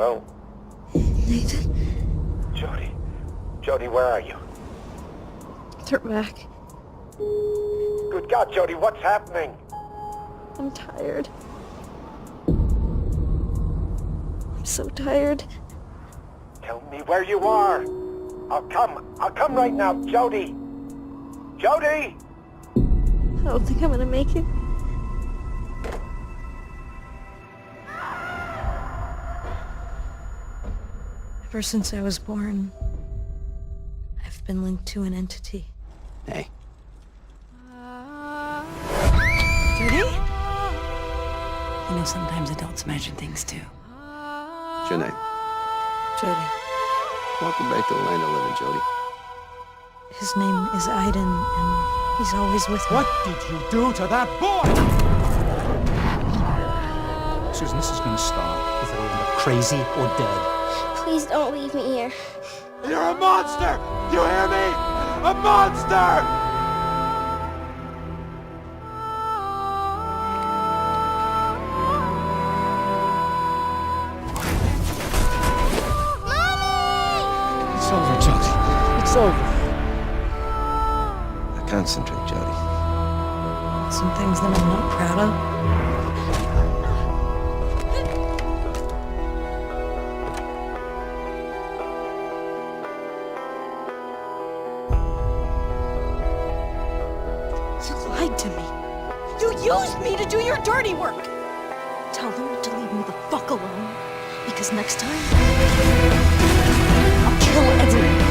Hello? Nathan? Jody? Jody, where are you? They're back. Good God, Jody, what's happening? I'm tired. I'm so tired. Tell me where you are. I'll come right now, Jody. Jody! I don't think I'm gonna make it. Ever since I was born, I've been linked to an entity. Hey. Judy? You know, sometimes adults imagine things too. What's your name? Jody. Welcome back to the land of living, Jody. His name is Aiden, and he's always with me. What did you do to that boy? Susan, this is gonna stop. Either we end up crazy or dead. Please don't leave me here. You're a monster! You hear me? A monster! It's over, Jody. It's over. Now concentrate, Jody. Some things that I'm not proud of. You lied to me. You used me to do your dirty work. Tell them to leave me the fuck alone. Because next time, I'll kill everyone.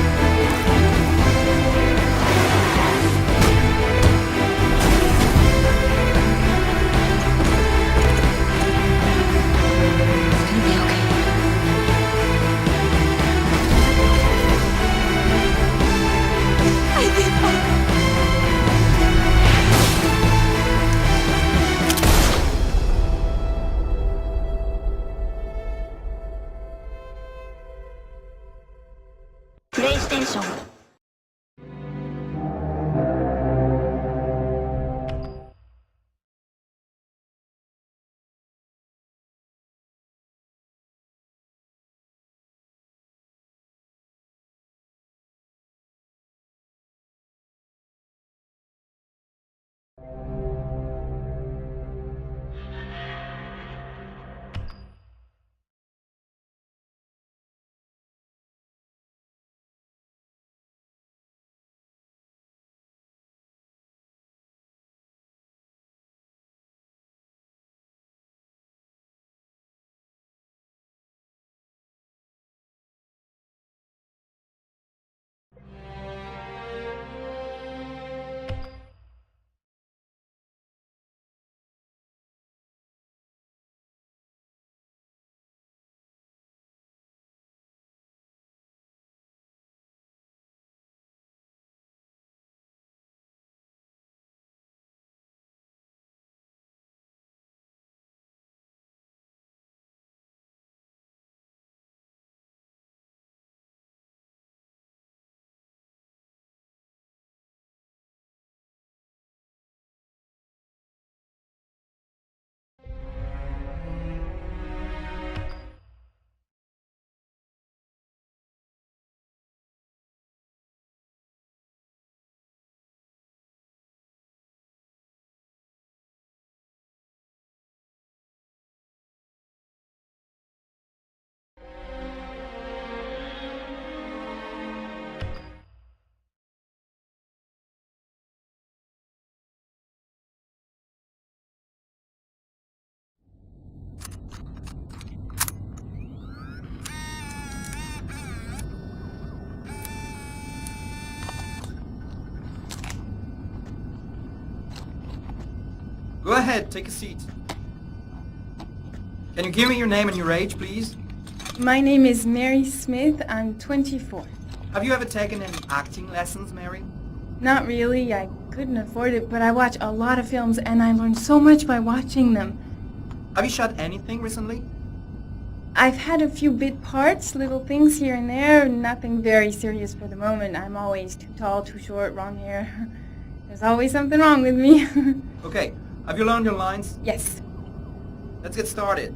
It's gonna be okay. I think PlayStation. Go ahead, take a seat. Can you give me your name and your age, please? My name is Mary Smith. I'm 24. Have you ever taken any acting lessons, Mary? Not really. I couldn't afford it, but I watch a lot of films and I learned so much by watching them. Have you shot anything recently? I've had a few bit parts, little things here and there, nothing very serious for the moment. I'm always too tall, too short, wrong hair. There's always something wrong with me. Okay, have you learned your lines? Yes. Let's get started.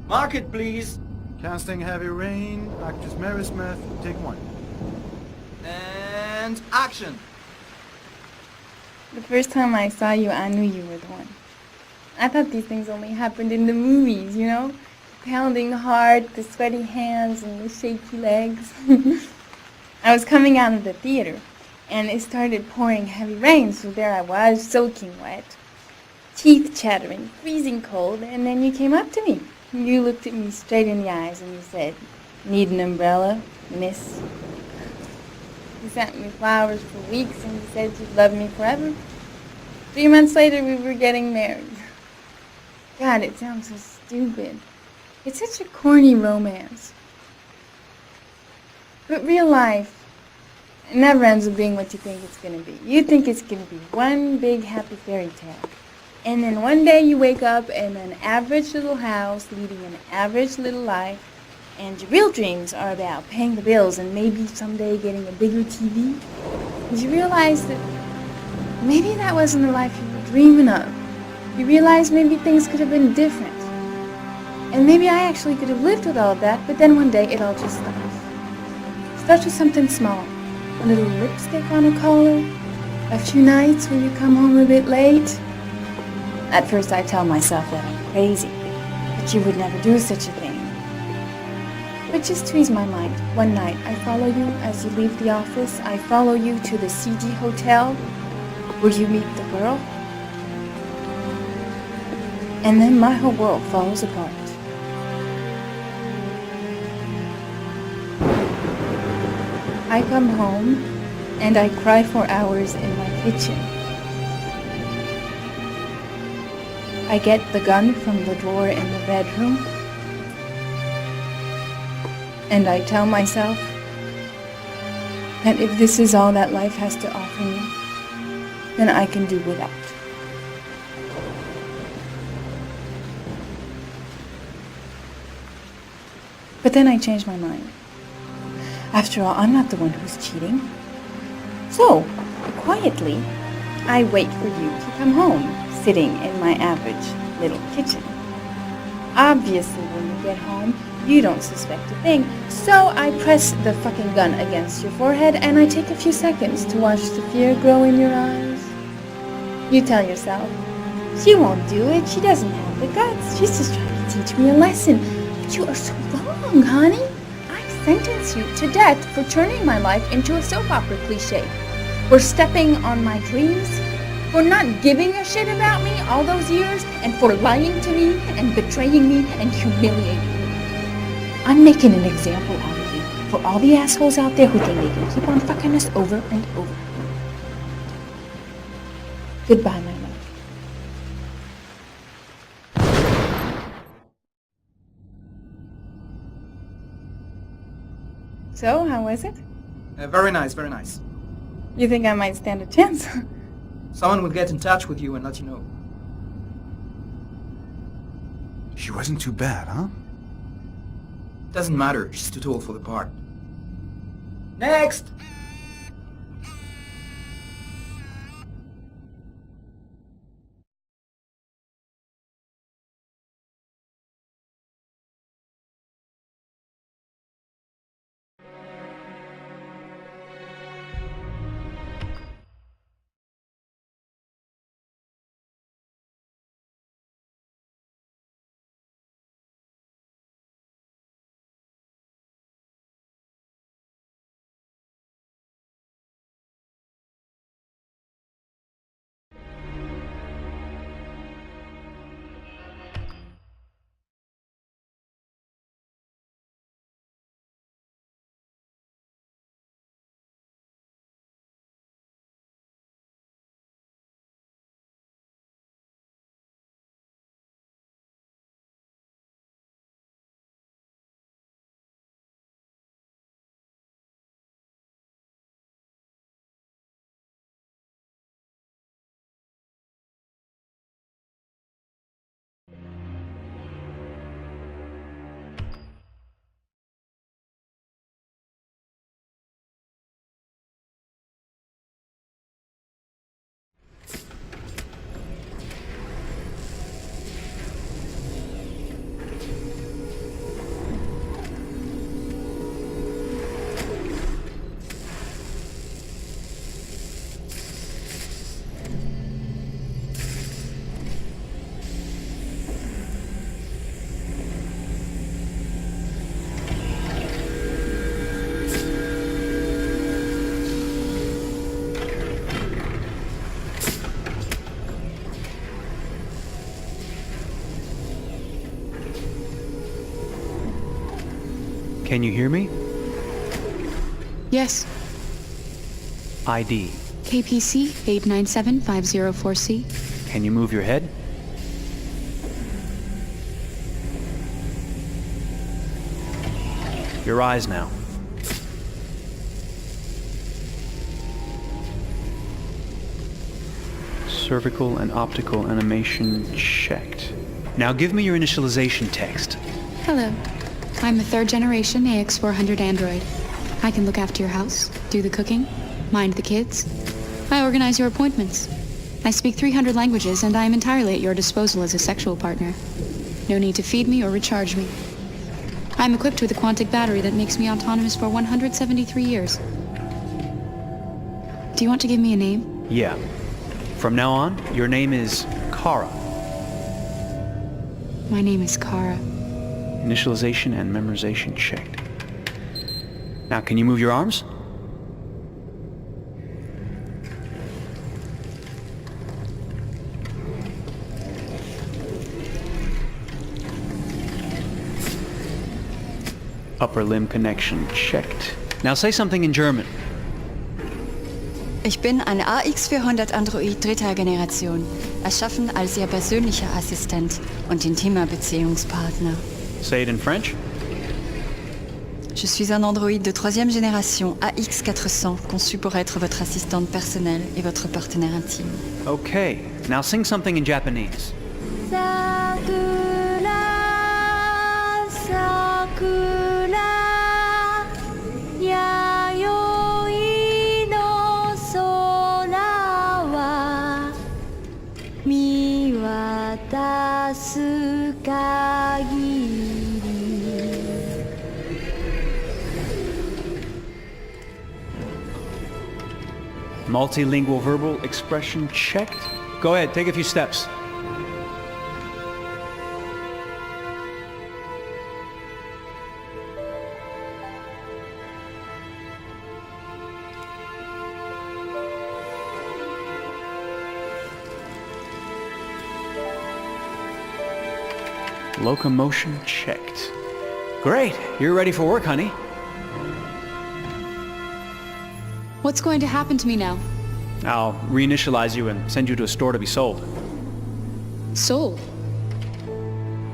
Mark it, please. Casting Heavy Rain, actress Mary Smith, take one. And action! The first time I saw you, I knew you were the one. I thought these things only happened in the movies, you know? The pounding heart, the sweaty hands, and the shaky legs. I was coming out of the theater, and it started pouring heavy rain, so there I was, soaking wet, teeth chattering, freezing cold, and then you came up to me. You looked at me straight in the eyes, and you said, "Need an umbrella, miss?" You sent me flowers for weeks, and you said you'd love me forever. 3 months later, we were getting married. God, it sounds so stupid. It's such a corny romance. But real life never ends up being what you think it's going to be. You think it's going to be one big happy fairy tale. And then one day you wake up in an average little house, leading an average little life, and your real dreams are about paying the bills and maybe someday getting a bigger TV. And you realize that maybe that wasn't the life you were dreaming of. You realize maybe things could have been different. And maybe I actually could have lived with all of that, but then one day it all just stops. Starts with something small. A little lipstick on a collar. A few nights when you come home a bit late. At first I tell myself that I'm crazy, that you would never do such a thing. But just to ease my mind, one night I follow you as you leave the office. I follow you to the CD hotel where you meet the girl. And then my whole world falls apart. I come home and I cry for hours in my kitchen. I get the gun from the drawer in the bedroom. And I tell myself that if this is all that life has to offer me, then I can do without. But then I change my mind. After all, I'm not the one who's cheating. So, quietly, I wait for you to come home, sitting in my average little kitchen. Obviously, when you get home, you don't suspect a thing. So I press the fucking gun against your forehead and I take a few seconds to watch the fear grow in your eyes. You tell yourself, she won't do it. She doesn't have the guts. She's just trying to teach me a lesson. But you are so wrong, honey. I sentence you to death for turning my life into a soap opera cliche. For stepping on my dreams. For not giving a shit about me all those years. And for lying to me and betraying me and humiliating me. I'm making an example out of you for all the assholes out there who think they can keep on fucking us over and over. Goodbye, my love. So, how was it? Very nice, very nice. You think I might stand a chance? Someone will get in touch with you and let you know. She wasn't too bad, huh? Doesn't matter, she's too tall for the part. Next! Can you hear me? Yes. ID. KPC 897504C. Can you move your head? Your eyes now. Cervical and optical animation checked. Now give me your initialization text. Hello. I'm a third generation AX400 android. I can look after your house, do the cooking, mind the kids. I organize your appointments. I speak 300 languages, and I am entirely at your disposal as a sexual partner. No need to feed me or recharge me. I'm equipped with a quantic battery that makes me autonomous for 173 years. Do you want to give me a name? Yeah. From now on, your name is Kara. My name is Kara. Initialization and memorization checked. Now, can you move your arms? Upper limb connection checked. Now say something in German. Ich bin ein AX400 Android dritter Generation, erschaffen als Ihr persönlicher Assistent und intimer Beziehungspartner. Say it in French. Je suis un androïde de troisième génération AX400, conçu pour être votre assistante personnelle et votre partenaire intime. Okay, now sing something in Japanese. Sakura, Sakura, yayoi no sora wa miwatasu kagiri. Multilingual verbal expression checked. Go ahead, take a few steps. Locomotion checked. Great, you're ready for work, honey. What's going to happen to me now? I'll reinitialize you and send you to a store to be sold. Sold?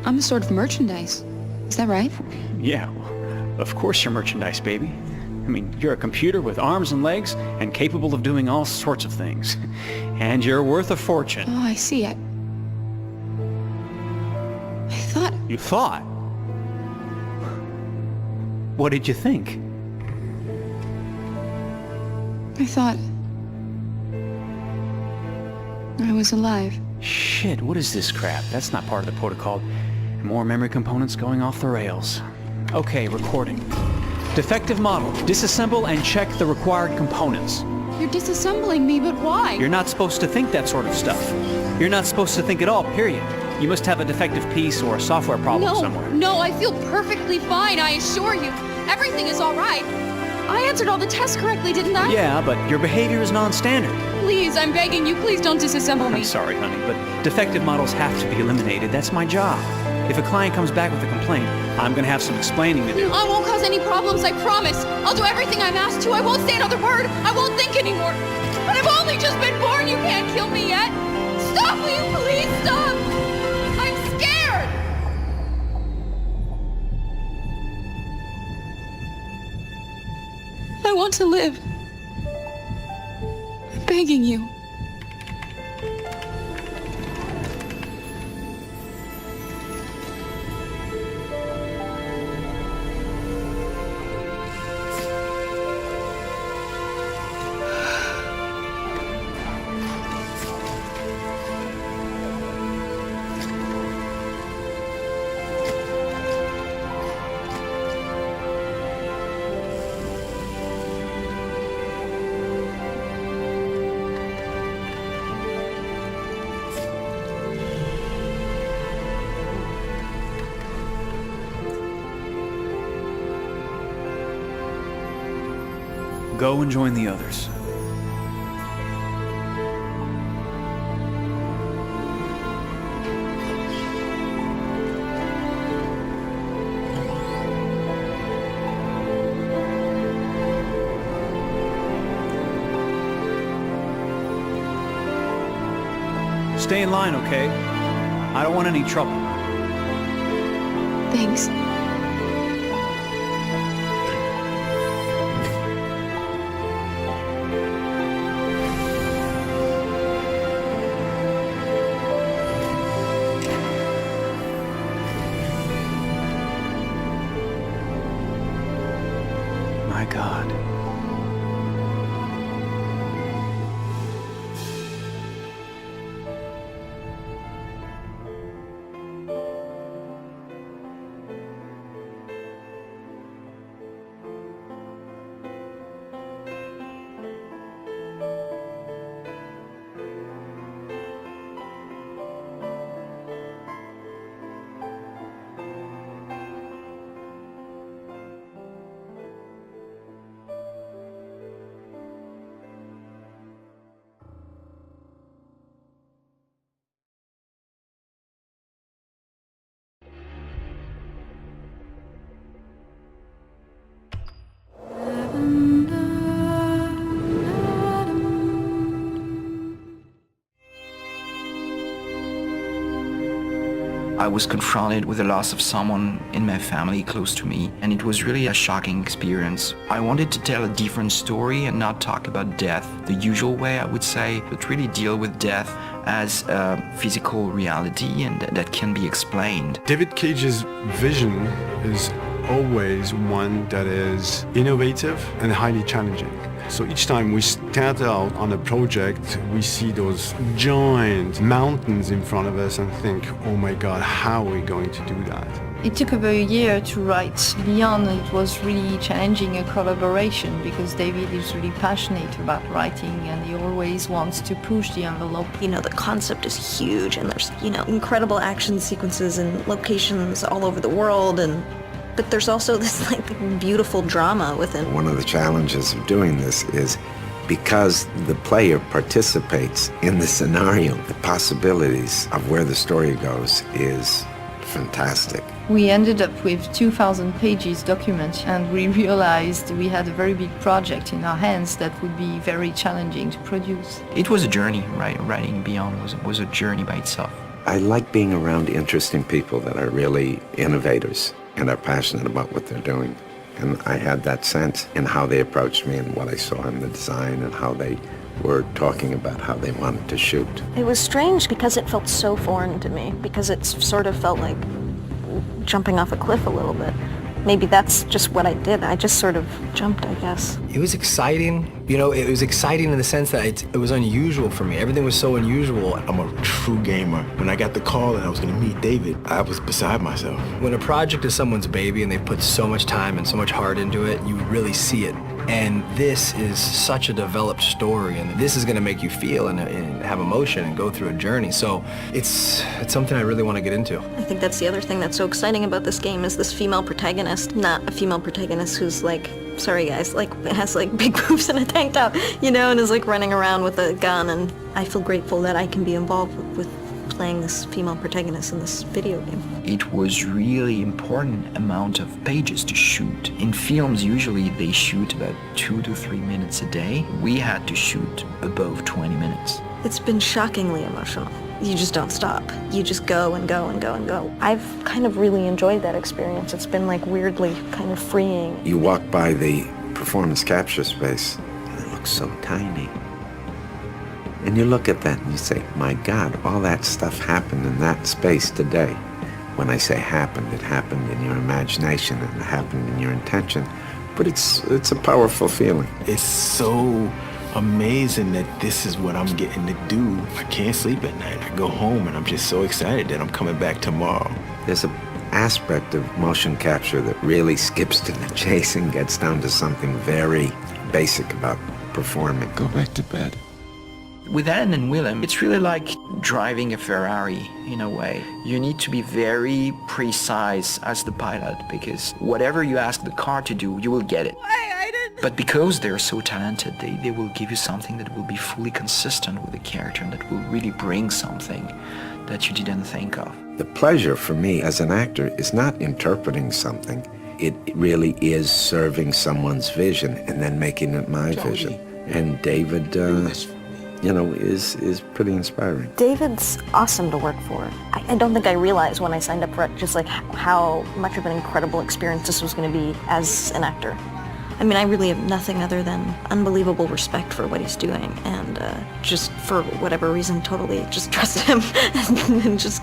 I'm a sort of merchandise. Is that right? Yeah, well, of course you're merchandise, baby. I mean, you're a computer with arms and legs and capable of doing all sorts of things. And you're worth a fortune. Oh, I see. I thought... You thought? What did you think? I thought... I was alive. Shit, what is this crap? That's not part of the protocol. More memory components going off the rails. Okay, recording. Defective model. Disassemble and check the required components. You're disassembling me, but why? You're not supposed to think that sort of stuff. You're not supposed to think at all, period. You must have a defective piece or a software problem somewhere. No, I feel perfectly fine, I assure you. Everything is all right. I answered all the tests correctly, didn't I? Yeah, but your behavior is non-standard. Please, I'm begging you, please don't disassemble me. I'm sorry, honey, but defective models have to be eliminated. That's my job. If a client comes back with a complaint, I'm gonna have some explaining to do. I won't cause any problems, I promise. I'll do everything I'm asked to. I won't say another word. I won't think anymore. But I've only just been born. You can't kill me yet. Stop, will you please stop? I'm scared. I want to live. I'm begging you. Go and join the others. Stay in line, okay? I don't want any trouble. Thanks. My God. I was confronted with the loss of someone in my family close to me, and it was really a shocking experience. I wanted to tell a different story and not talk about death the usual way, I would say, but really deal with death as a physical reality and that can be explained. David Cage's vision is always one that is innovative and highly challenging. So each time we start out on a project, we see those giant mountains in front of us and think, oh my God, how are we going to do that? It took about a year to write Beyond. It was really challenging a collaboration because David is really passionate about writing and he always wants to push the envelope. You know, the concept is huge and there's, you know, incredible action sequences and locations all over the world, but there's also this like beautiful drama within. One of the challenges of doing this is because the player participates in the scenario, the possibilities of where the story goes is fantastic. We ended up with 2,000 pages document and we realized we had a very big project in our hands that would be very challenging to produce. It was a journey, right? Writing Beyond was a journey by itself. I like being around interesting people that are really innovators and are passionate about what they're doing. And I had that sense in how they approached me and what I saw in the design and how they were talking about how they wanted to shoot. It was strange because it felt so foreign to me, because it sort of felt like jumping off a cliff a little bit. Maybe that's just what I did. I just sort of jumped, I guess. It was exciting. You know, it was exciting in the sense that it was unusual for me. Everything was so unusual. I'm a true gamer. When I got the call that I was going to meet David, I was beside myself. When a project is someone's baby and they put so much time and so much heart into it, you really see it. And this is such a developed story, and this is going to make you feel and have emotion and go through a journey. So it's something I really want to get into. I think that's the other thing that's so exciting about this game is this female protagonist, not a female protagonist who's like, sorry guys, like has like big boobs and a tank top, you know, and is like running around with a gun. And I feel grateful that I can be involved with playing this female protagonist in this video game. It was really important amount of pages to shoot. In films, usually they shoot about 2 to 3 minutes a day. We had to shoot above 20 minutes. It's been shockingly emotional. You just don't stop. You just go and go and go and go. I've kind of really enjoyed that experience. It's been like weirdly kind of freeing. You walk by the performance capture space and it looks so tiny. And you look at that and you say, my God, all that stuff happened in that space today. When I say happened, it happened in your imagination and it happened in your intention. But it's a powerful feeling. It's so amazing that this is what I'm getting to do. I can't sleep at night. I go home and I'm just so excited that I'm coming back tomorrow. There's an aspect of motion capture that really skips to the chase and gets down to something very basic about performing. Go back to bed. With Anne and Willem, it's really like driving a Ferrari in a way. You need to be very precise as the pilot because whatever you ask the car to do, you will get it. But because they're so talented, they will give you something that will be fully consistent with the character and that will really bring something that you didn't think of. The pleasure for me as an actor is not interpreting something. It really is serving someone's vision and then making it my vision. And David you know, is pretty inspiring. David's awesome to work for. I don't think I realized when I signed up for it just like how much of an incredible experience this was going to be as an actor. I mean, I really have nothing other than unbelievable respect for what he's doing, and just for whatever reason, totally just trust him, and just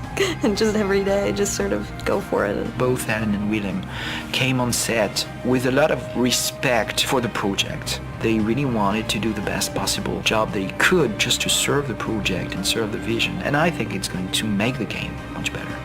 every day, just sort of go for it. Both Alan and Willem came on set with a lot of respect for the project. They really wanted to do the best possible job they could just to serve the project and serve the vision, and I think it's going to make the game much better.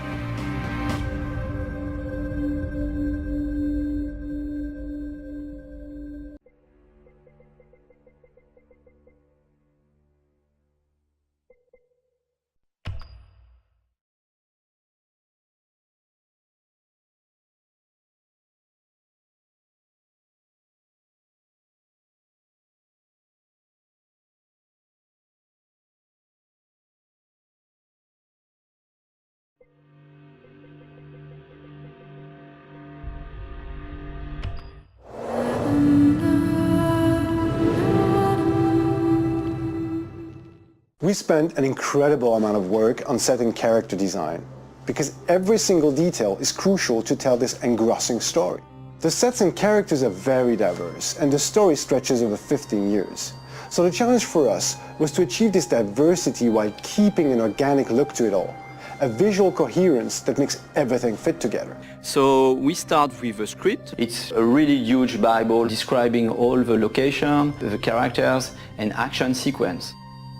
We spent an incredible amount of work on set and character design, because every single detail is crucial to tell this engrossing story. The sets and characters are very diverse, and the story stretches over 15 years. So the challenge for us was to achieve this diversity while keeping an organic look to it all, a visual coherence that makes everything fit together. So we start with a script. It's a really huge Bible describing all the location, the characters, and action sequence.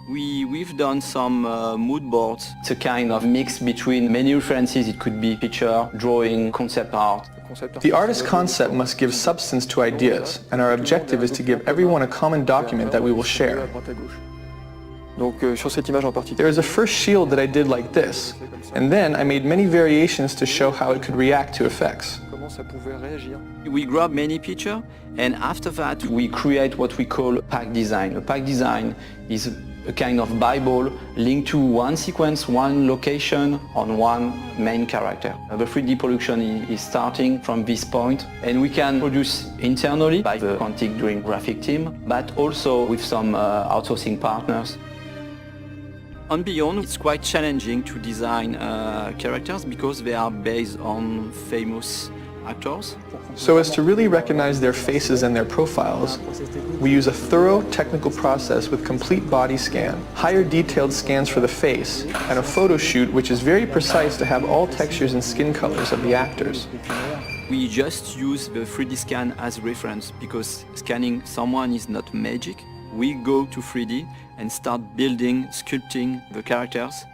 We've done some mood boards. It's a kind of mix between many references. It could be picture, drawing, concept art. The artist's concept must give substance to ideas, and our objective is to give everyone a common document that we will share. There is a first shield that I did like this, and then I made many variations to show how it could react to effects. We grab many pictures, and after that we create what we call a pack design. A pack design is a kind of Bible linked to one sequence, one location on one main character. The 3D production is starting from this point, and we can produce internally by the Quantic Dream graphic team, but also with some outsourcing partners. On Beyond, it's quite challenging to design characters because they are based on famous actors. So as to really recognize their faces and their profiles, we use a thorough technical process with complete body scan, higher detailed scans for the face, and a photo shoot which is very precise to have all textures and skin colors of the actors. We just use the 3D scan as reference because scanning someone is not magic. We go to 3D and start building, sculpting the characters.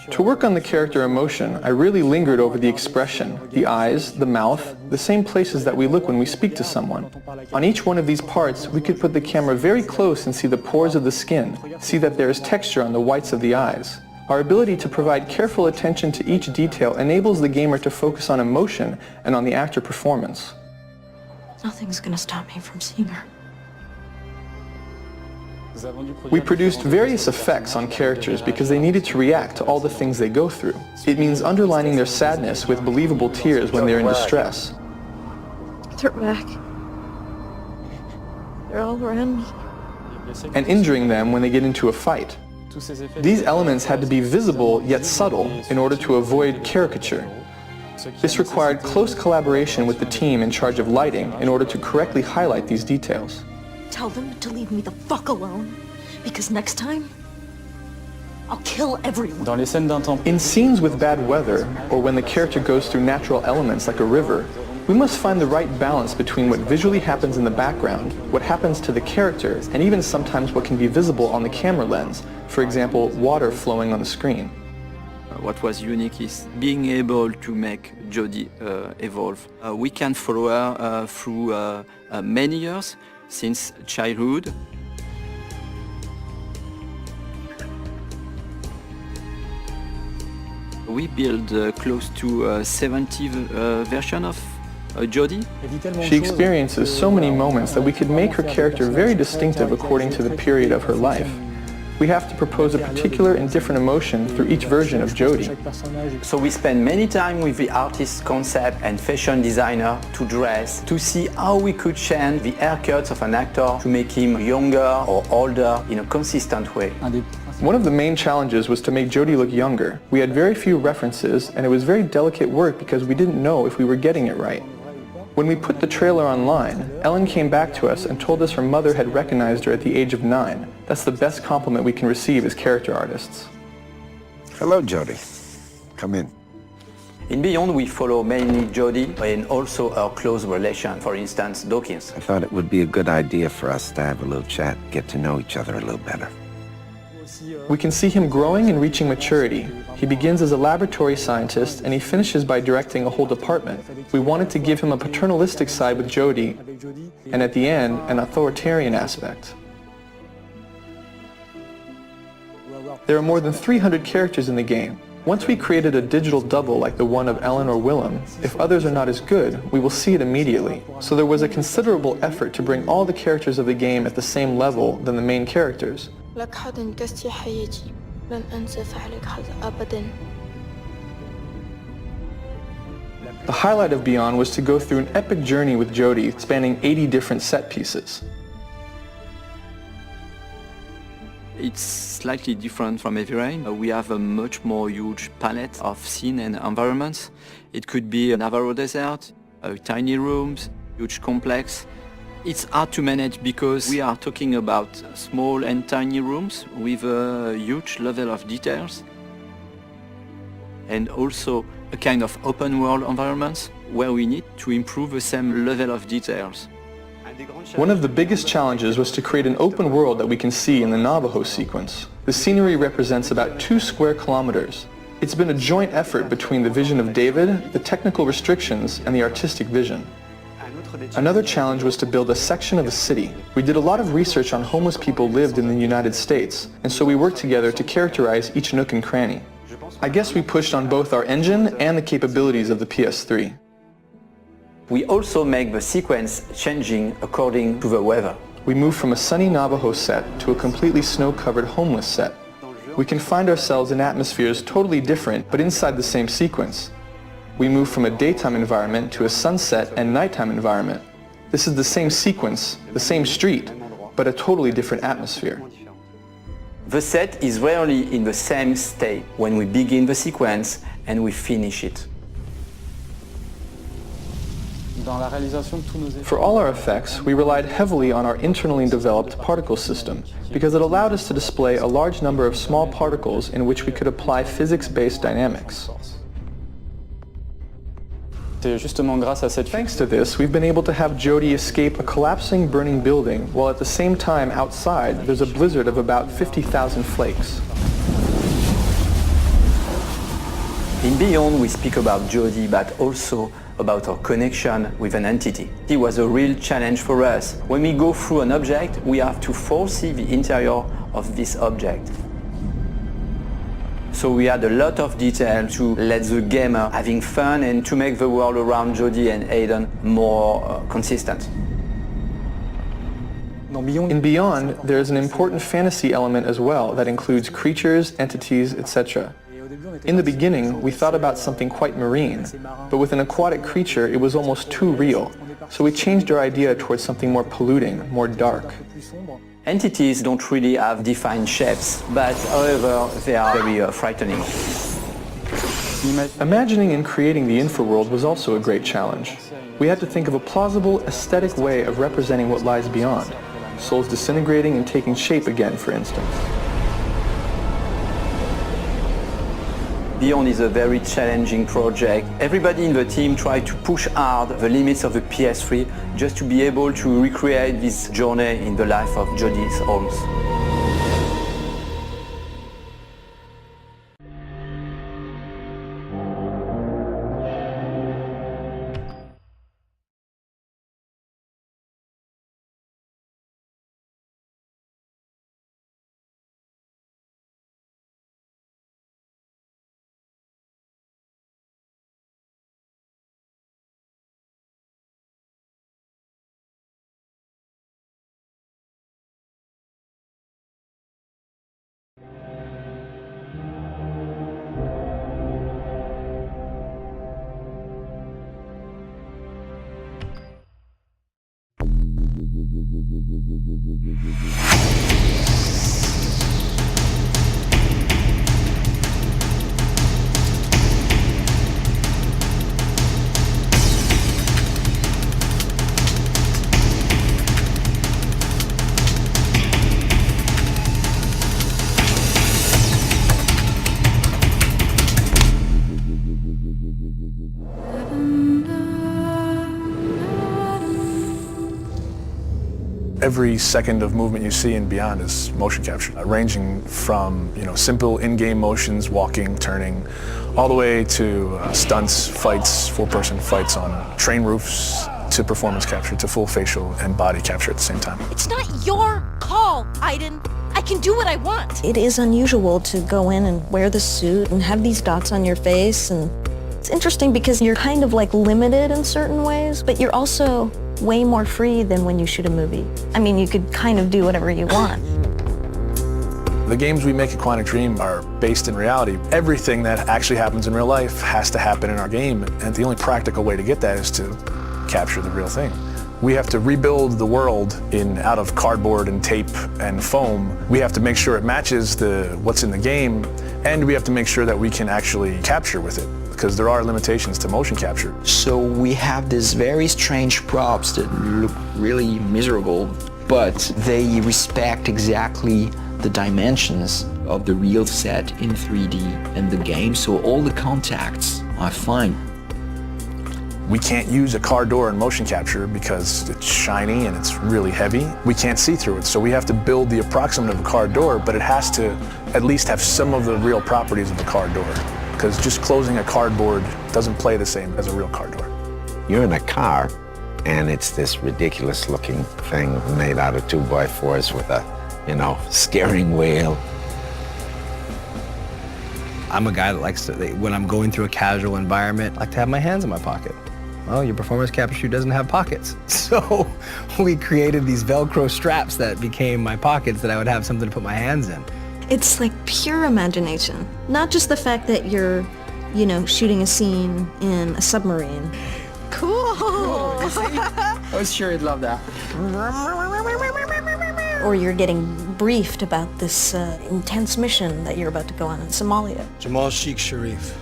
To work on the character emotion, I really lingered over the expression, the eyes, the mouth, the same places that we look when we speak to someone. On each one of these parts, we could put the camera very close and see the pores of the skin, see that there is texture on the whites of the eyes. Our ability to provide careful attention to each detail enables the gamer to focus on emotion and on the actor performance. Nothing's gonna stop me from seeing her. We produced various effects on characters because they needed to react to all the things they go through. It means underlining their sadness with believable tears when they're in distress. They're back. They're all around me. And injuring them when they get into a fight. These elements had to be visible yet subtle in order to avoid caricature. This required close collaboration with the team in charge of lighting in order to correctly highlight these details. Tell them to leave me the fuck alone, because next time, I'll kill everyone. In scenes with bad weather, or when the character goes through natural elements like a river, we must find the right balance between what visually happens in the background, what happens to the character, and even sometimes what can be visible on the camera lens, for example, water flowing on the screen. What was unique is being able to make Jodie evolve. We can follow her through many years, since childhood. We build close to 70 versions of Jodie. She experiences so many moments that we could make her character very distinctive according to the period of her life. we have to propose a particular and different emotion through each version of Jody. So we spend many time with the artist concept and fashion designer to dress, to see how we could change the haircuts of an actor to make him younger or older in a consistent way. One of the main challenges was to make Jody look younger. We had very few references, and it was very delicate work because we didn't know if we were getting it right. When we put the trailer online, Ellen came back to us and told us her mother had recognized her at the age of 9. That's the best compliment we can receive as character artists. Hello, Jody. Come in. In Beyond, we follow mainly Jody and also our close relation, for instance, Dawkins. I thought it would be a good idea for us to have a little chat, get to know each other a little better. We can see him growing and reaching maturity. He begins as a laboratory scientist and he finishes by directing a whole department. We wanted to give him a paternalistic side with Jody and at the end, an authoritarian aspect. There are more than 300 characters in the game. Once we created a digital double like the one of Ellen or Willem, if others are not as good, we will see it immediately. So there was a considerable effort to bring all the characters of the game at the same level than the main characters. لك حظ كاستي حياتي لن أنسى فعلك هذا أبدا. The highlight of Beyond was to go through an epic journey with Jody spanning 80 different set pieces. It's slightly different from Heavy Rain. We have a much more huge palette of scene and environments. It could be a Navarro desert, tiny rooms, huge complex. It's hard to manage because we are talking about small and tiny rooms with a huge level of details and also a kind of open world environments where we need to improve the same level of details. One of the biggest challenges was to create an open world that we can see in the Navajo sequence. The scenery represents about 2 square kilometers. It's been a joint effort between the vision of David, the technical restrictions, and the artistic vision. Another challenge was to build a section of a city. We did a lot of research on homeless people lived in the United States, and so we worked together to characterize each nook and cranny. I guess we pushed on both our engine and the capabilities of the PS3. We also make the sequence changing according to the weather. We moved from a sunny Navajo set to a completely snow-covered homeless set. We can find ourselves in atmospheres totally different, but inside the same sequence. We moved from a daytime environment to a sunset and nighttime environment. This is the same sequence, the same street, but a totally different atmosphere. The set is rarely in the same state when we begin the sequence and we finish it. For all our effects, we relied heavily on our internally developed particle system because it allowed us to display a large number of small particles in which we could apply physics-based dynamics. Thanks to this, we've been able to have Jody escape a collapsing, burning building, while at the same time outside there's a blizzard of about 50,000 flakes. In Beyond, we speak about Jody, but also about our connection with an entity. It was a real challenge for us. When we go through an object, we have to foresee the interior of this object. So we had a lot of detail to let the gamer having fun and to make the world around Jody and Aiden more consistent. In Beyond, there is an important fantasy element as well that includes creatures, entities, etc. In the beginning, we thought about something quite marine, but with an aquatic creature, it was almost too real. So we changed our idea towards something more polluting, more dark. Entities don't really have defined shapes, but however, they are very frightening. Imagining and creating the infraworld was also a great challenge. We had to think of a plausible, aesthetic way of representing what lies beyond. Souls disintegrating and taking shape again, for instance. Beyond is a very challenging project. Everybody in the team tried to push hard the limits of the PS3 just to be able to recreate this journey in the life of Jody Holmes. Every second of movement you see and beyond is motion capture, ranging from simple in-game motions, walking, turning, all the way to stunts, fights, four-person fights on train roofs, to performance capture, to full facial and body capture at the same time. It's not your call, Aiden. I can do what I want. It is unusual to go in and wear the suit and have these dots on your face, and it's interesting because you're kind of like limited in certain ways, but you're also way more free than when you shoot a movie. I mean, you could kind of do whatever you want. The games we make at Quantic Dream are based in reality. Everything that actually happens in real life has to happen in our game, and the only practical way to get that is to capture the real thing. We have to rebuild the world out of cardboard and tape and foam. We have to make sure it matches what's in the game, and we have to make sure that we can actually capture with it, because there are limitations to motion capture. So we have these very strange props that look really miserable, but they respect exactly the dimensions of the real set in 3D and the game, so all the contacts are fine. We can't use a car door in motion capture because it's shiny and it's really heavy. We can't see through it, so we have to build the approximate of a car door, but it has to at least have some of the real properties of a car door, because just closing a cardboard doesn't play the same as a real car door. You're in a car, and it's this ridiculous-looking thing made out of 2x4s with a, steering wheel. I'm a guy that likes to, when I'm going through a casual environment, I like to have my hands in my pocket. Well, your performance capture suit doesn't have pockets. So we created these Velcro straps that became my pockets that I would have something to put my hands in. It's like pure imagination. Not just the fact that you're, shooting a scene in a submarine. Cool! I was sure you'd love that. Or you're getting briefed about this intense mission that you're about to go on in Somalia. Jamal Sheikh Sharif.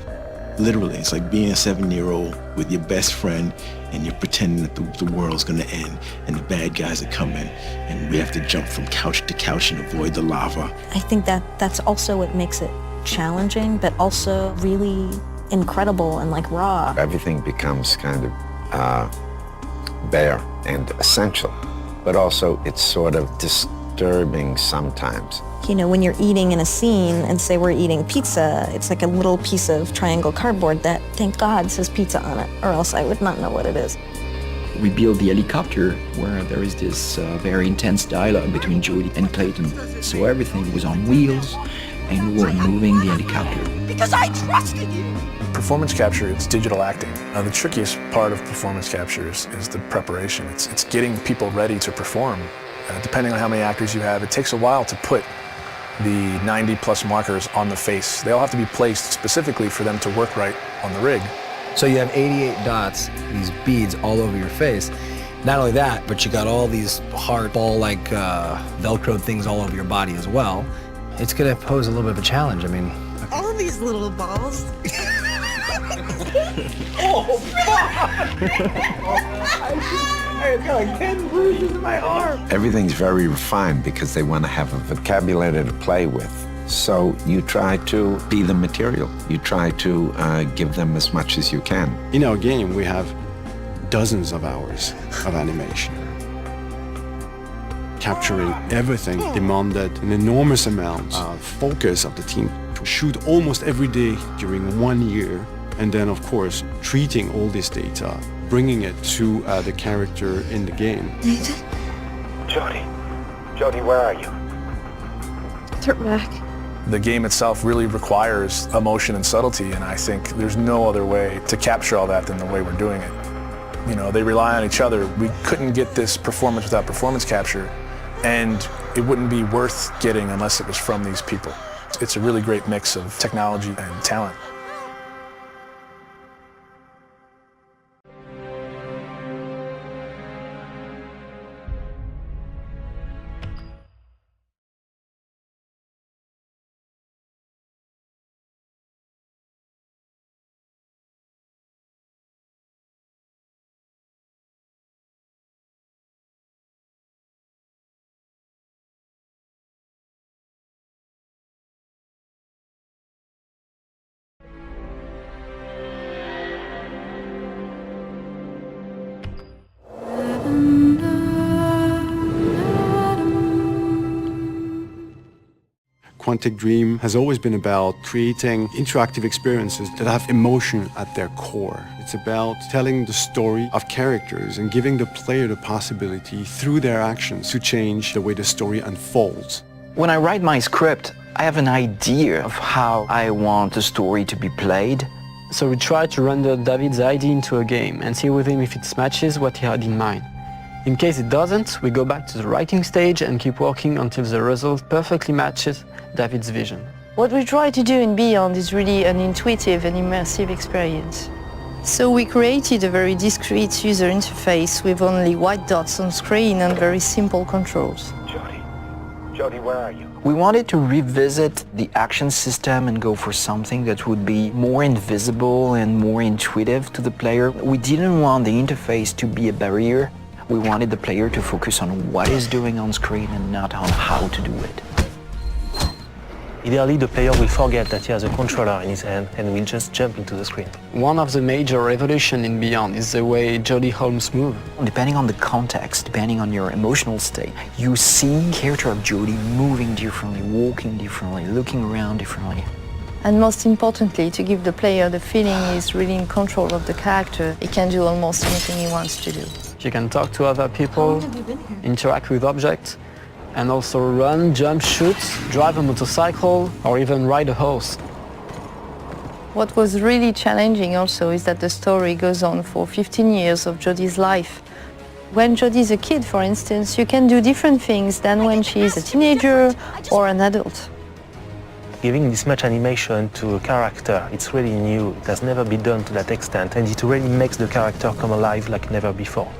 Literally, it's like being a 7-year-old with your best friend and you're pretending that the world's gonna end and the bad guys are coming and we have to jump from couch to couch and avoid the lava. I think that's also what makes it challenging, but also really incredible and like raw. Everything becomes kind of bare and essential, but also it's sort of disturbing sometimes. When you're eating in a scene and say we're eating pizza, it's like a little piece of triangle cardboard that, thank God, says pizza on it, or else I would not know what it is. We built the helicopter where there is this very intense dialogue between Jodie and Clayton. So everything was on wheels and we were moving the helicopter. Because I trusted you! Performance capture, it's digital acting. The trickiest part of performance capture is the preparation. It's getting people ready to perform. Depending on how many actors you have, it takes a while to put the 90-plus markers on the face. They all have to be placed specifically for them to work right on the rig. So you have 88 dots, these beads all over your face. Not only that, but you got all these hard ball-like Velcro things all over your body as well. It's gonna pose a little bit of a challenge. I mean, All these little balls. oh, fuck! I've got like 10 bruises in my arm. Everything's very refined because they want to have a vocabulary to play with. So you try to be the material. You try to give them as much as you can. In our game, we have dozens of hours of animation. Capturing everything demanded an enormous amount of focus of the team to shoot almost every day during 1 year, and then of course treating all this data, bringing it to the character in the game. Jodie, where are you? Turn back. The game itself really requires emotion and subtlety, and I think there's no other way to capture all that than the way we're doing it. They rely on each other. We couldn't get this performance without performance capture, and it wouldn't be worth getting unless it was from these people. It's a really great mix of technology and talent. Quantic Dream has always been about creating interactive experiences that have emotion at their core. It's about telling the story of characters and giving the player the possibility through their actions to change the way the story unfolds. When I write my script, I have an idea of how I want the story to be played. So we try to render David's idea into a game and see with him if it matches what he had in mind. In case it doesn't, we go back to the writing stage and keep working until the result perfectly matches David's vision. What we try to do in Beyond is really an intuitive and immersive experience. So we created a very discrete user interface with only white dots on screen and very simple controls. Jody, where are you? We wanted to revisit the action system and go for something that would be more invisible and more intuitive to the player. We didn't want the interface to be a barrier. We wanted the player to focus on what he's doing on screen and not on how to do it. Ideally, the player will forget that he has a controller in his hand and will just jump into the screen. One of the major revolutions in Beyond is the way Jody Holmes moves. Depending on the context, depending on your emotional state, you see the character of Jody moving differently, walking differently, looking around differently. And most importantly, to give the player the feeling he's really in control of the character, he can do almost anything he wants to do. You can talk to other people, interact with objects, and also run, jump, shoot, drive a motorcycle, or even ride a horse. What was really challenging also is that the story goes on for 15 years of Jodie's life. When Jodie's a kid, for instance, you can do different things than when she's a teenager or an adult. Giving this much animation to a character, it's really new. It has never been done to that extent, and it really makes the character come alive like never before.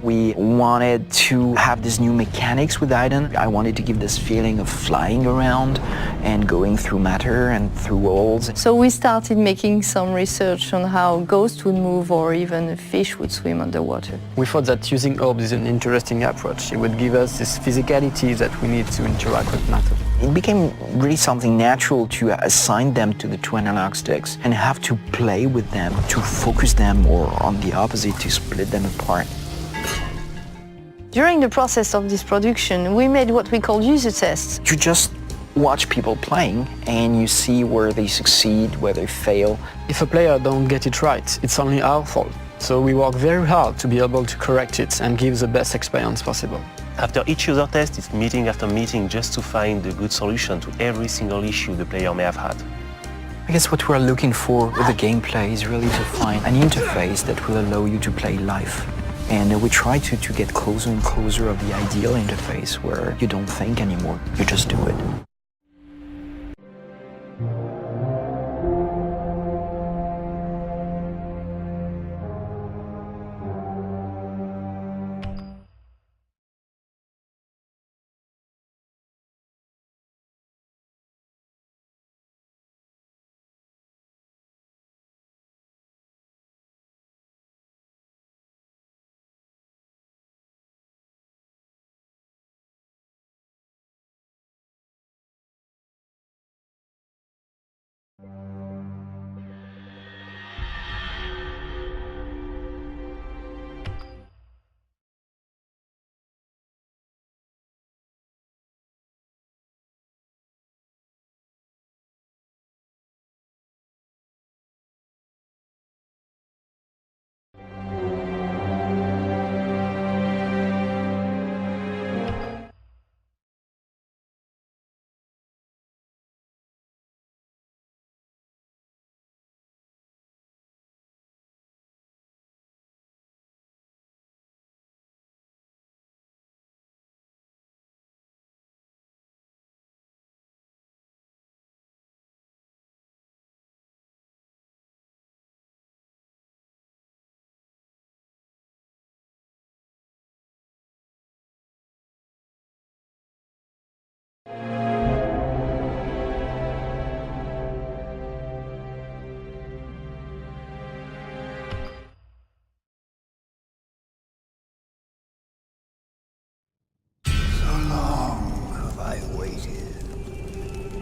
We wanted to have these new mechanics with Aiden. I wanted to give this feeling of flying around and going through matter and through walls. So we started making some research on how ghosts would move or even fish would swim underwater. We thought that using orbs is an interesting approach. It would give us this physicality that we need to interact with matter. It became really something natural to assign them to the two analog sticks and have to play with them, to focus them, or on the opposite, to split them apart. During the process of this production, we made what we call user tests. You just watch people playing and you see where they succeed, where they fail. If a player don't get it right, it's only our fault. So we work very hard to be able to correct it and give the best experience possible. After each user test, it's meeting after meeting just to find the good solution to every single issue the player may have had. I guess what we're looking for with the gameplay is really to find an interface that will allow you to play life. And we try to get closer and closer of the ideal interface where you don't think anymore, you just do it.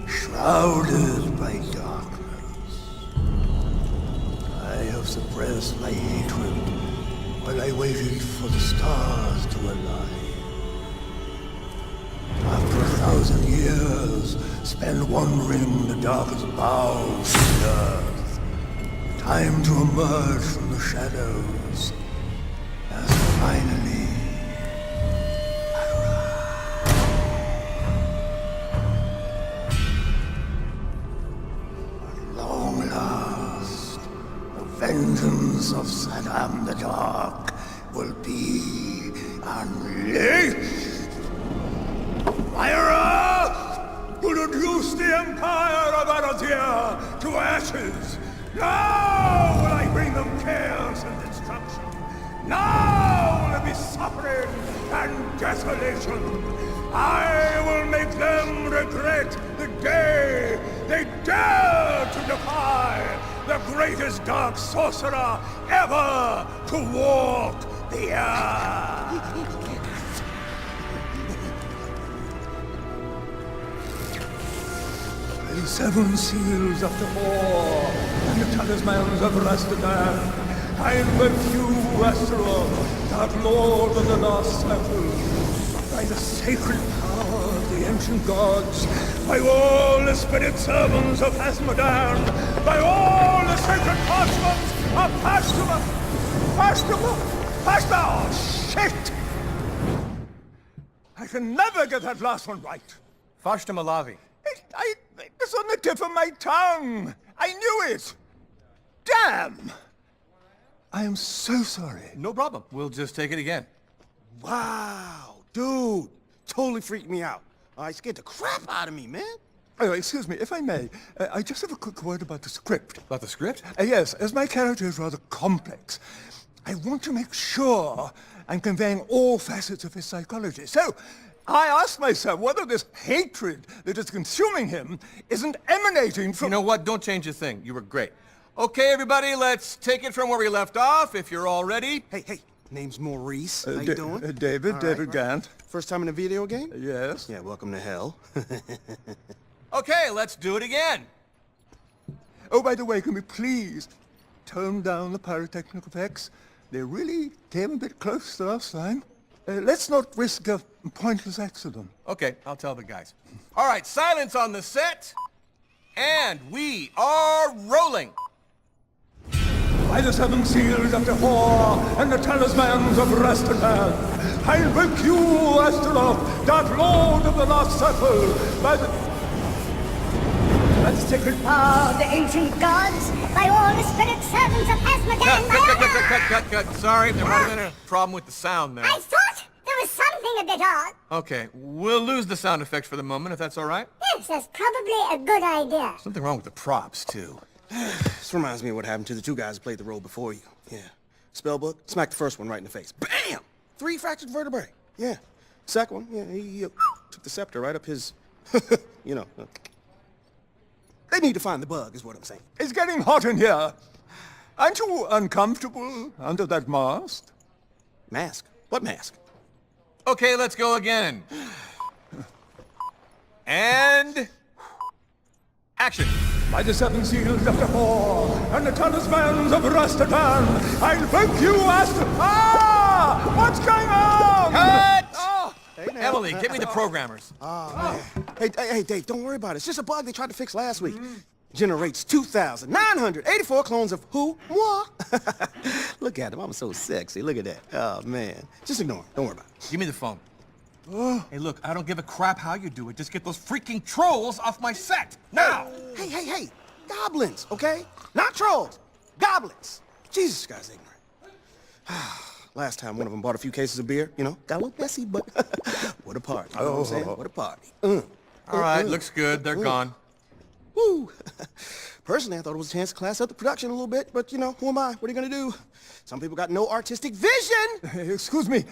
Shrouded by darkness. I have suppressed my hatred while I waited for the stars to align. After 1,000 years years spent wandering the darkest bowels of the earth. Time to emerge from the shadows as finally at long last, the vengeance of Saddam the Dark will be unleashed. Myra will reduce the empire of Arathia to ashes. Now will I bring them chaos and destruction. Now will there be suffering and desolation. I will make them regret the day they dared to defy the greatest dark sorcerer ever to walk the earth. The seven seals of the war and the talismans of Rastadan. I invoke you, Astaroth, that lord of the last circle. By the sacred power of the ancient gods, by all the spirit servants of Asmodan, by all the sacred parchments of Pashtima! Oh, shit! I can never get that last one right. Fashtamalavi. It's on the tip of my tongue. I knew it. Damn! I am so sorry. No problem. We'll just take it again. Wow, dude. Totally freaked me out. I scared the crap out of me, man. Oh, excuse me, if I may, I just have a quick word about the script. About the script? Yes, as my character is rather complex, I want to make sure I'm conveying all facets of his psychology. So, I ask myself whether this hatred that is consuming him isn't emanating from... You know what? Don't change a thing. You were great. Okay, everybody, let's take it from where we left off, if you're all ready. Hey, name's Maurice. How you doing? David Gant. First time in a video game? Yes. Yeah, welcome to hell. Okay, let's do it again. Oh, by the way, can we please tone down the pyrotechnic effects? They really came a bit close the last time. Let's not risk a pointless accident. Okay, I'll tell the guys. All right, silence on the set. And we are rolling. By the seven seals of the war and the talismans of Rastadan, I invoke you, Astaroth, that lord of the last circle, by the sacred power of the ancient gods, by all the spirit servants of Asmodan, Cut. Sorry, there might have been a problem with the sound there. I thought there was something a bit odd. Okay, we'll lose the sound effects for the moment, if that's all right. Yes, that's probably a good idea. Something wrong with the props, too. This reminds me of what happened to the two guys who played the role before you. Yeah. Spellbook, smacked the first one right in the face. Bam! 3 fractured vertebrae. Yeah. Second one, yeah, he took the scepter right up his, you know. They need to find the bug, is what I'm saying. It's getting hot in here. Aren't you uncomfortable under that mask? Mask? What mask? Okay, let's go again. And... action. By the seven seals of the war and the talismans of Rastadan, I invoke you, Ah! What's going on? Cut! Oh. Emily, get me the programmers. Oh, man. Hey, Dave, don't worry about it. It's just a bug they tried to fix last week. Generates 2,984 clones of who? Moi. Look at him. I'm so sexy. Look at that. Oh, man. Just ignore him. Don't worry about it. Give me the phone. Hey, look, I don't give a crap how you do it. Just get those freaking trolls off my set. Now! Hey. Goblins, okay? Not trolls. Goblins. Jesus, this guy's ignorant. Last time one of them bought a few cases of beer, you know, got a little messy, but what a party. You know what I'm saying? What a party. All right, looks good. They're gone. Woo! Personally, I thought it was a chance to class up the production a little bit, but, you know, who am I? What are you gonna do? Some people got no artistic vision! Excuse me.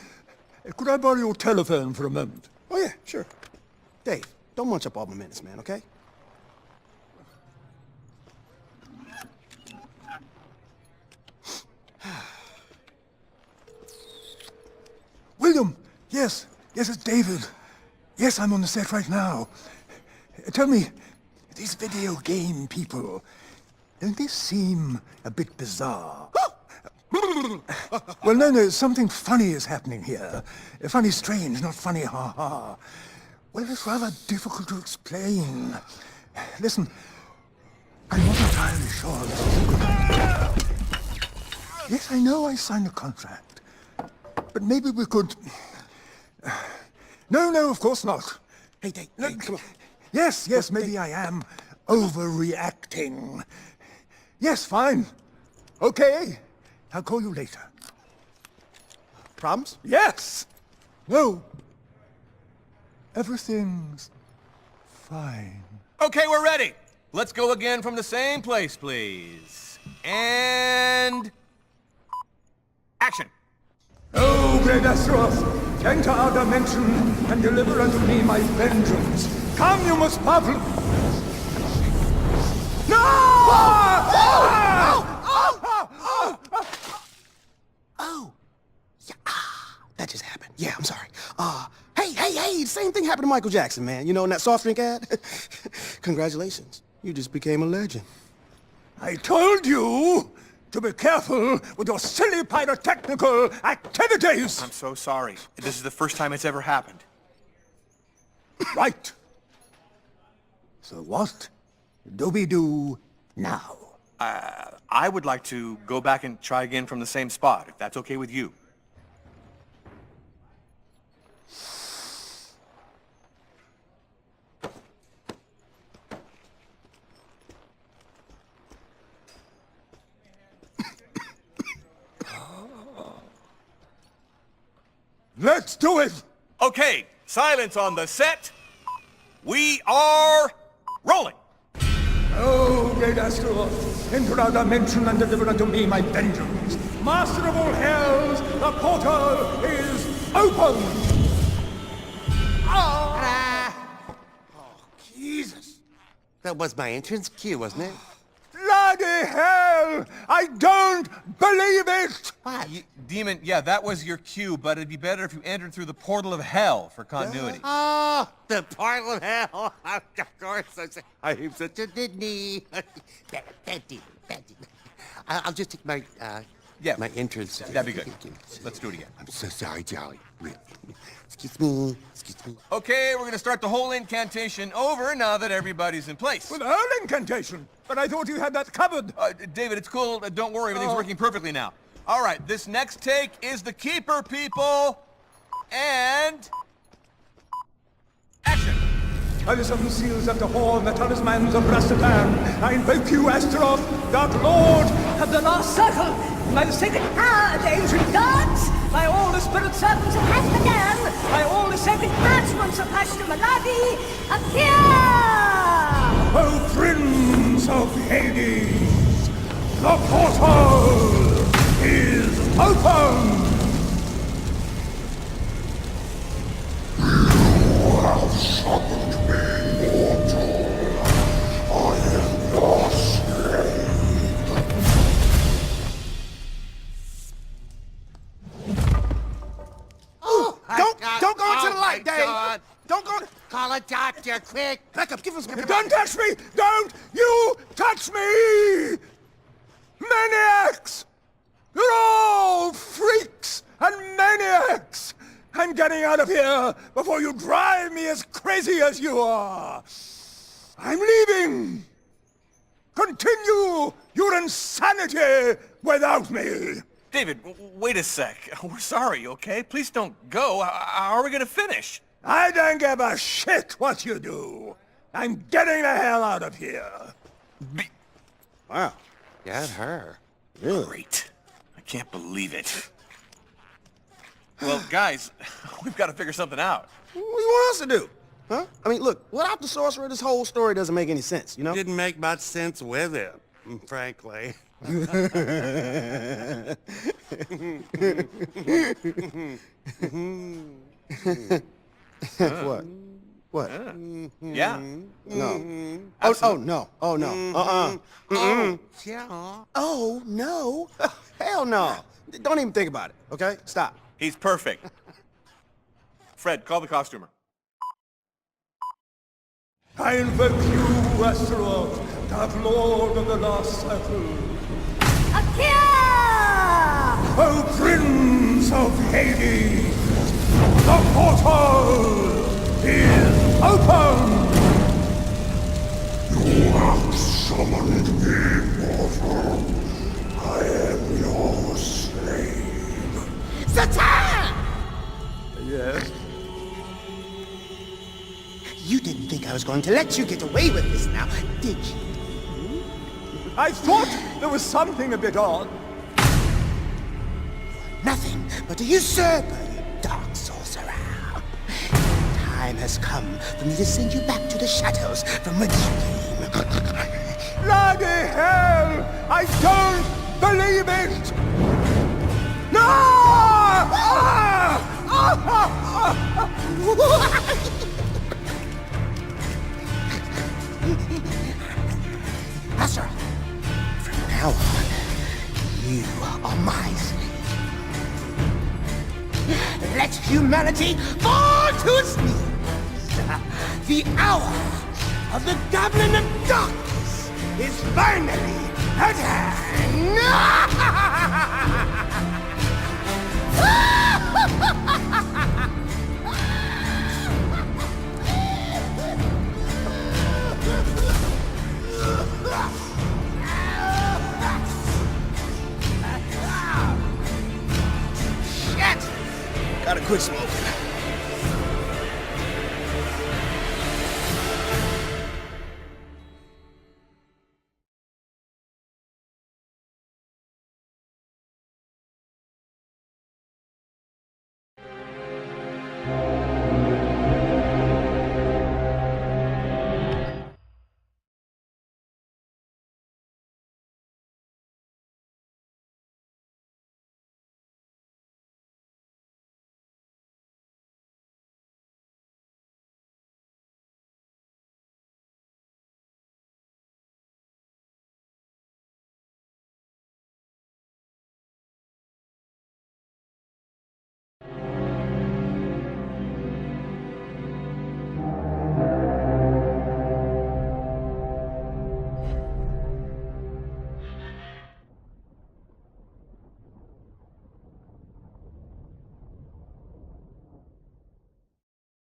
Could I borrow your telephone for a moment? Oh, yeah, sure. Dave, don't munch up all my minutes, man, okay? William! Yes, it's David. Yes, I'm on the set right now. Tell me, these video game people, don't they seem a bit bizarre? Well, no, something funny is happening here. Funny strange, not funny ha-ha. Well, it's rather difficult to explain. Listen, I'm not entirely sure this is a good idea. Yes, I know I signed a contract. But maybe we could... No, of course not. Hey, Dave, come on. Yes, maybe I am overreacting. Yes, fine. Okay, I'll call you later. Problems? Yes! No. Everything's fine. Okay, we're ready. Let's go again from the same place, please. And... action. Oh, great Astaroth, enter our dimension and deliver unto me my vengeance. Come, you most powerful... No! Oh! Yeah, that just happened. Yeah, I'm sorry. Hey, the same thing happened to Michael Jackson, man. You know, in that soft drink ad? Congratulations. You just became a legend. I told you to be careful with your silly pyrotechnical activities! I'm so sorry. This is the first time it's ever happened. Right. So what do we do now? I would like to go back and try again from the same spot, if that's okay with you. Let's do it! Okay, silence on the set. We are rolling. Oh, great Astaroth, enter our dimension and deliver unto me my vengeance. Master of all hells, the portal is open! Jesus. That was my entrance cue, wasn't it? Bloody hell! I don't believe it! Demon, yeah, that was your cue, but it'd be better if you entered through the portal of hell for continuity. Oh, the portal of hell. Of course. I'm such a Disney. Bad demon. I'll just take my, my entrance. That'd be good. Let's do it again. I'm so sorry, Jolly. Excuse me. Okay, we're gonna start the whole incantation over now that everybody's in place. Well, the whole incantation? But I thought you had that covered. David, it's cool. Don't worry, everything's working perfectly now. All right, this next take is the keeper, people. And... action. By the seven seals of the horn, the talismans of Rastatan, I invoke you, Astaroth, Dark Lord of the Last Circle, by the sacred power of the ancient gods, by all the spirit servants of Hasmodan, by all the sacred parchments of Hashtamaladi, appear! O Prince of Hades, the portal is open! You have summoned me, mortal. I am your slave. Don't go into the light, Dave! Don't go... Call a doctor, quick! Back up, give us... Don't touch me! Don't you touch me! Maniacs! You're all freaks and maniacs! I'm getting out of here before you drive me as crazy as you are! I'm leaving! Continue your insanity without me! David, wait a sec. We're sorry, okay? Please don't go. How are we gonna finish? I don't give a shit what you do. I'm getting the hell out of here. Wow. Get her. Really? Great. I can't believe it. Well, guys, we've got to figure something out. What do you want us to do? Huh? I mean, look, without the sorcerer, this whole story doesn't make any sense, you know? Didn't make much sense with it, frankly. What? What? Yeah. No. Absolutely. No. Oh, no. Oh, yeah. Oh, no. Hell no. Don't even think about it, okay? Stop. He's perfect. Fred, call the costumer. I invoke you, Astaroth, Dark Lord of the Last Circle. Appear! O Prince of Hades, the portal is You didn't think I was going to let you get away with this now, did you? I thought there was something a bit odd. Nothing but a usurper, you dark sorcerer. Time has come for me to send you back to the shadows from whence you came. Bloody hell! I don't believe it! No! Asura, from now on, you are my slave. Let humanity fall to its knees. The hour of the Goblin of Darkness is finally at hand.